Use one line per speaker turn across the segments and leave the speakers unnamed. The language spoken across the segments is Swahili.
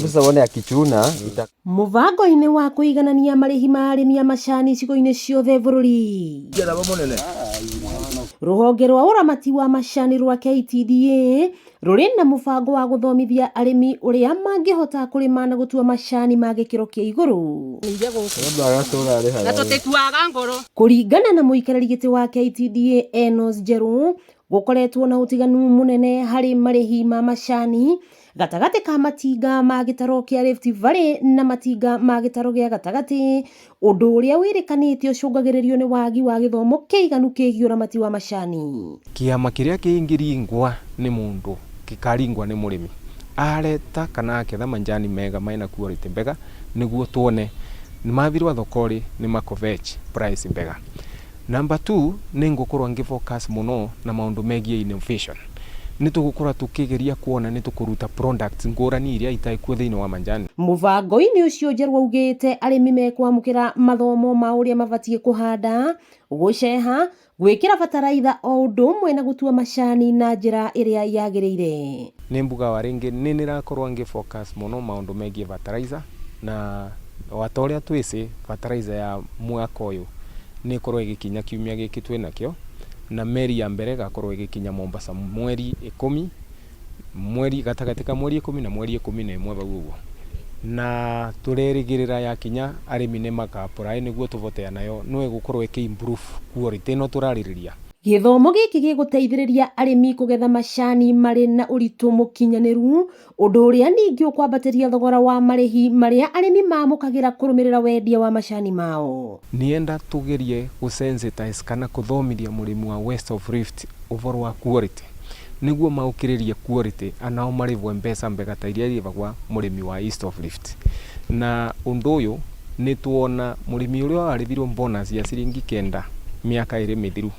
Sasa wone akichuna
mubango-ini wa kuiganania marihi ma arimi a macani icigo-ini ciothe bururi. Ruhonge rwa uramati wa macani rwa KTDA ruri na mubango wa guthomithia arimi uria mangihota kurima na gutua macani ma gikiro kia iguru. Kuringana na muikarari giti wa KTDA Enos Njeru, gukoretwo na utiganu munene hari marihi ma macani gatagati ka matinga ma gitaro kia Rift Valley na matinga ma gitaro gia gatagati, undu uria wirikanitio ucungagiririo ni wagi wa githomo kiiganu kigie uramati wa macani.
Kiama kiria kiingiringwa ni mundu kikaringwa ni murimi areta kana aketha manjani mega maina quality mbega niguo tuone ni mathirwa thokori ni makovech price mbega. Number 2 ni ngukorwa ngifocus muno na maundu megie innovation. Nitugukora tukigeria kuona nitukuruta products ngurani iria itaikuo thiini wa manjani.
Mubango-ini ucio Njeru augite arimi mekwamukira mathomo ma uria mabatie kuhanda, guceha, gwikira bataraitha o undu umwe na gutua macani na njira iria yagiriire.
Ni mbuga waringi ni nirakorwa ngifocus muno maundu megie fertilizer na watoria twisi fertilizer ya mwaka uyu ni korwa igikinya kiumia giki twinakio na meri ya mbere gakorwo igikinya Mombasa mweri 10 mweri gatagati ka mweri 10 na mweri 11 bauguo na turerigirira ya kinya arimi ne makapura niguo tuvotea nayo no igukorwo improve quality no turaririria.
Githomo giki giguteithiriria arimi kugetha macani mari na uritu mukinyaniru, undu uria ningi ukwambatiria thogora wa marihi maria arimi mamukagira kurumirira wendia wa macani mao.
Nienda tugerie gusensitize kana kuthomithia murimi wa West of Rift uvoro wa quality niguo maukiririe quality anao marivwe mbeca mbega ta iria irivagwa murimi wa East of Rift. Na undu uyu ni tuona murimi uria arithirwo bonus ya ciringi 9 miaka iri mithiru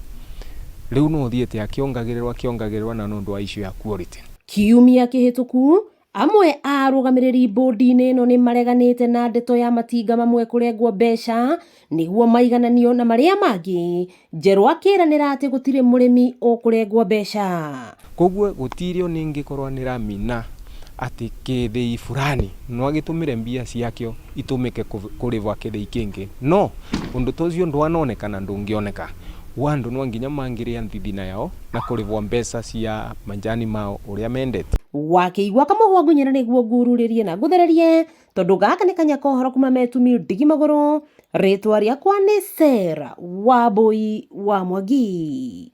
riu no thiete akiongagirirwa na nundu wa issue ya quality.
Kiumia kihituku amwe arugamiriri bodi-ini no ni mareganite na ndeto ya matinga mamwe kurengwo mbeca niguo maigananio na maria mangi. Njeru akiranira ati gutire murimi ukurengwo mbeca.
Koguo gutirio ningikorwa niramina ati kithii fulani no agitumire mbia ciakio itumike kurivwa kithii kingi no undu tocio ndwanonekana ndungioneka wandu no nginya mangiria nthithina yao na kurivwa mbeca cia manjani mao uria mendete.
Wakiigwa kamuhwa ngunyira niguo ngururirie na nguthererie tondu gaka ni kanya kohoro kuma Metumi Ndigi Maguru. Ritwa riakwa ni Sarah Wambui wa Mwangi.